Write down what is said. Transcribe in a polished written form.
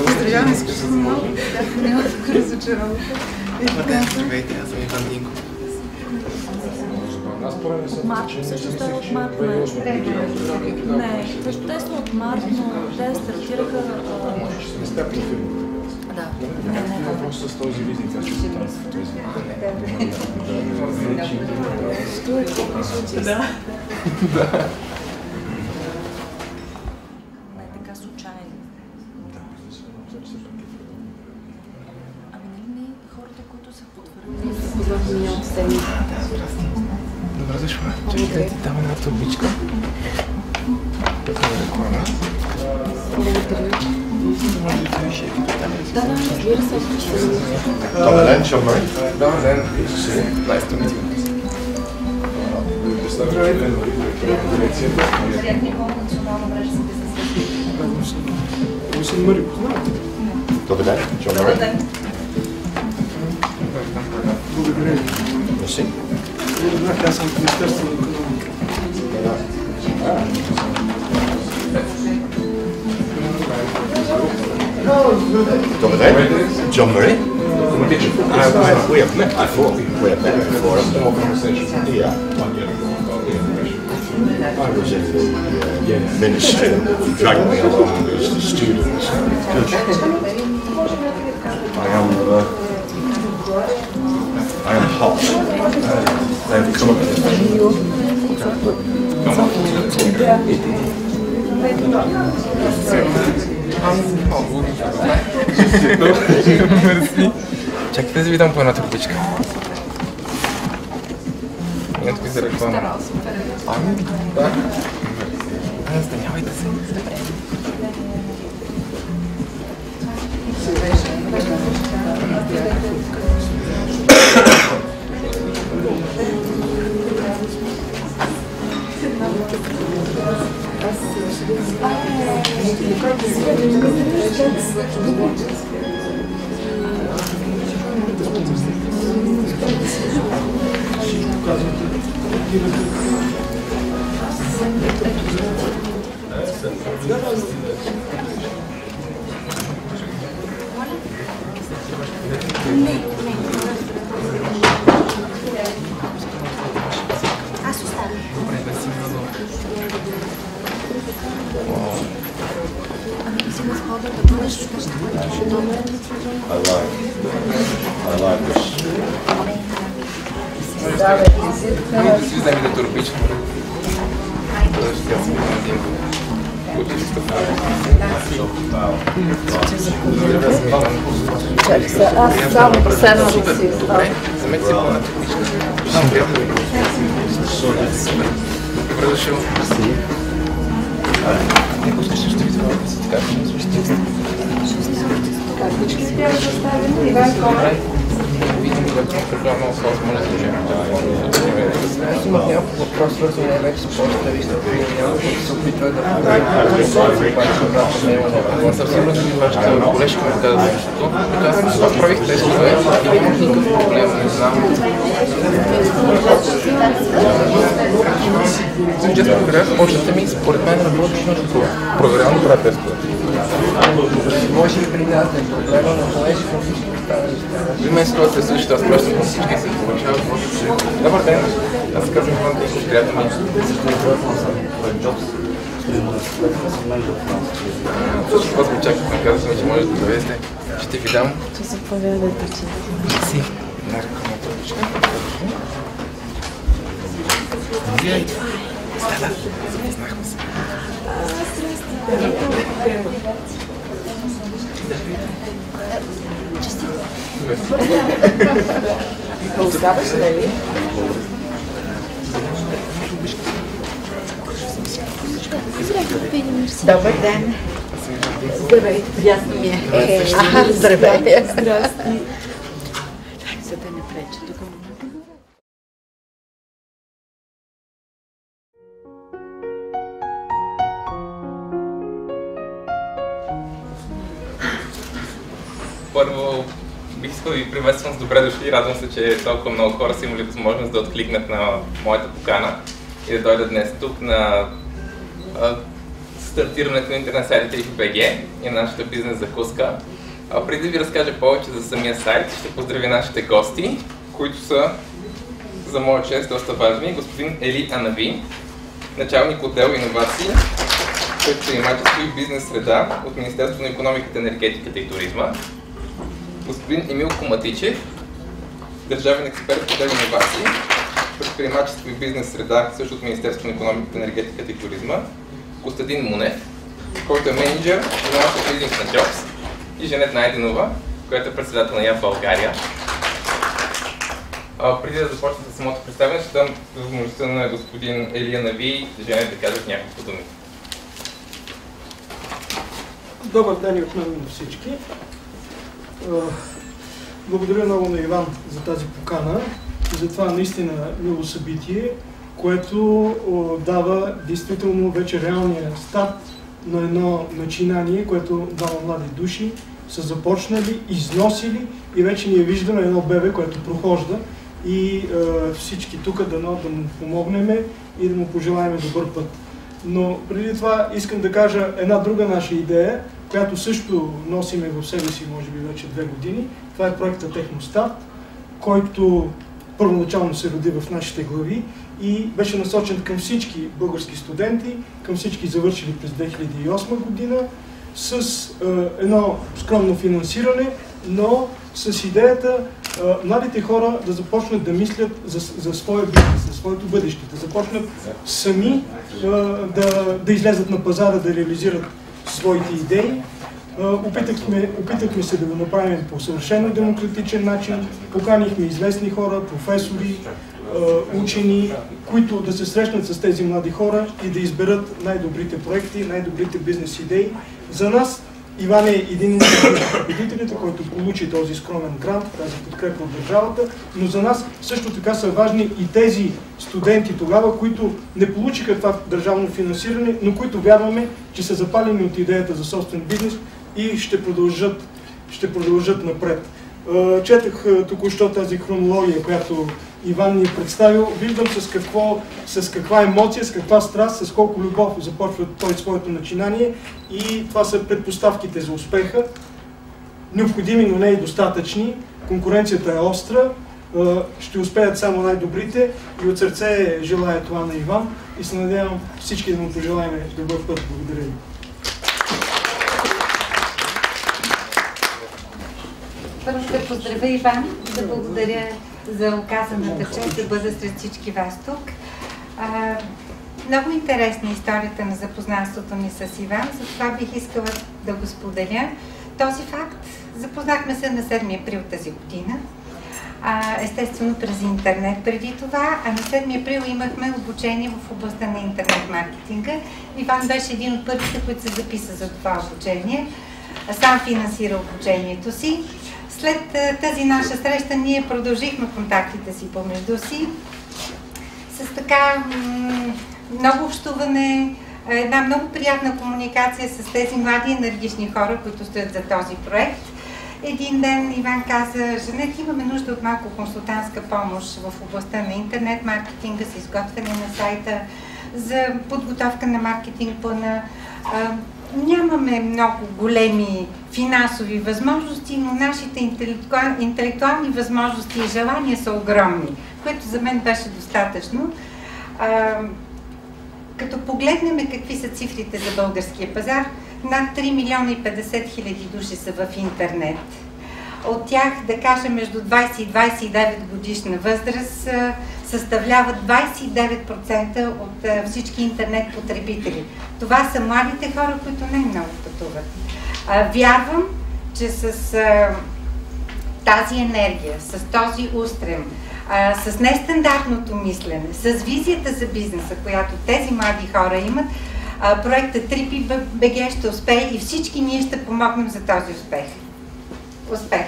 Поздравявам, изключително много. Бях много разочарована. Здравейте, аз съм Иван Динков. Марко също става от март. Не, също те са от март, но те стартираха... Да. Не, просто с този визит, аз ще се трябва с този визит. Да. Не така случайно. Ами не хората, които са потвърдили. Добре дошла. Чакай, ти дам една турбичка. Тук е реклама. Да, разбира се. Добър ден, Чомай. Добър ден. Nice to meet you. Здравейте. Господин Мари, познавате? Добър ден, Чомай. Благодаря ви. Мерси. Благодаря, аз съм в Министерството на икономика. Добър ден, John Murray. We have met before. We have met before. Yeah. I was in the ministry and you dragged me along as the students. Good. I am hot. They've come up with Мерси. Чакайте да ви дам по една турбичка. Ето ви за реклама. Ами, да. Настанявайте се. I like this. Да си вземете турбичка. Аз само последно да си Добре, вземете си по една турбичка. Добре дошъл. Ако искаш ще ви това да си така, Картички си бяха заставени. Иван Комен. Видим електронна програма, въпрос може да служим. Аз имах няколко въпроса, свързани най-вече с по-старистата и няколко се опитвах да Аз съм сигурен, че вашата колежка ми даде същото. Аз правих тестове и нямах никакъв проблем, не знам. Честно говоря, почтата ми според мен работи много проверявам добра тестове. може ли при нас да е проблема, но колежка всички останали. При мен ситуация е същата, аз пращам към всички и се получава. Добър ден, аз казвам Иван Динков, приятел ми. Точно вас го чакахме, казахме, че можете да довезете. Ще ви дам. Ще заповядайте, че. Си. Наркома точка. Здравейте. Да, запознахме се. Оставаш ли? Добър ден. Здравейте, приятно ми е. Здравейте. Здрасти. За да не преча тук. Първо, бих искал да ви приветствам с добре дошли. Радвам се, че толкова много хора са имали възможност да откликнат на моята покана и да дойдат днес тук на стартирането на интернет сайтите в БГ и нашата бизнес закуска. Преди да ви разкажа повече за самия сайт, ще поздравя нашите гости, които са за моя чест доста важни. Господин Ели Анави, началник отдел иновации, предприемачество и бизнес среда от Министерството на икономиката, енергетиката и туризма. Господин Емил Коматичев, държавен експерт в отдел иновации, предприемачество и бизнес среда, също от Министерството на икономиката, енергетиката и туризма. Костадин Мунев, който е менеджер на нашата бизнес на Jobs, и Женет Найденова, която е председател на ЯП България. Преди да започнем с самото представяне, ще дам възможността на господин Ели Анави и Женет да кажат няколко думи. Добър ден и от мен на всички. Благодаря много на Иван за тази покана и за това наистина мило събитие, което дава действително вече реалния старт на едно начинание, което двама млади души са започнали, износили и вече ние виждаме едно бебе, което прохожда и всички тук да му помогнем и да му пожелаем добър път. Но преди това искам да кажа една друга наша идея, която също носиме в себе си, може би вече 2 години. Това е проекта Техностарт, който първоначално се роди в нашите глави и беше насочен към всички български студенти, към всички завършили през 2008 година, с едно скромно финансиране, но с идеята младите хора да започнат да мислят за своя бизнес, за своето бъдеще, да започнат сами да излезат на пазара, да реализират своите идеи. Опитахме се да го направим по съвършено демократичен начин, поканихме известни хора, професори, учени, които да се срещнат с тези млади хора и да изберат най-добрите проекти, най-добрите бизнес идеи. За нас Иван е един от победителите, който получи този скромен грант, тази подкрепа от държавата, но за нас също така са важни и тези студенти тогава, които не получиха това държавно финансиране, но които вярваме, че са запалени от идеята за собствен бизнес и ще продължат напред. Четах току-що тази хронология, която Иван ни е представил. Виждам с каква емоция, с каква страст, с колко любов започва той своето начинание и това са предпоставките за успеха. Необходими, но не и достатъчни. Конкуренцията е остра. Ще успеят само най-добрите и от сърце желая това на Иван и се надявам всички да му пожелаем добър път. Благодаря ви. Първо да поздравя Иван, да благодаря за оказаната чест да бъда сред всички вас тук. Много интересна историята на запознанството ми с Иван, затова бих искала да го споделя. Този факт запознахме се на 7 април тази година, естествено през интернет преди това, а на 7 април имахме обучение в областта на интернет маркетинга. Иван беше един от първите, които се записа за това обучение, сам финансира обучението си. След тази наша среща ние продължихме контактите си помежду си с така много общуване, една много приятна комуникация с тези млади енергични хора, които стоят за този проект. Един ден Иван каза: Женет, имаме нужда от малко консултантска помощ в областта на интернет маркетинга, за изготвяне на сайта, за подготовка на маркетинг плана. Нямаме много големи финансови възможности, но нашите интелектуални възможности и желания са огромни, което за мен беше достатъчно. Като погледнем какви са цифрите за българския пазар, над 3 милиона и 50 хиляди души са в интернет. От тях, да кажем, между 20 и 29 годишна възраст съставляват 29% от всички интернет потребители. Това са младите хора, които не много пътуват. Вярвам, че с тази енергия, с този устрем, с нестандартното мислене, с визията за бизнеса, която тези млади хора имат, проектът 3PBG ще успее и всички ние ще помогнем за този успех. Успех!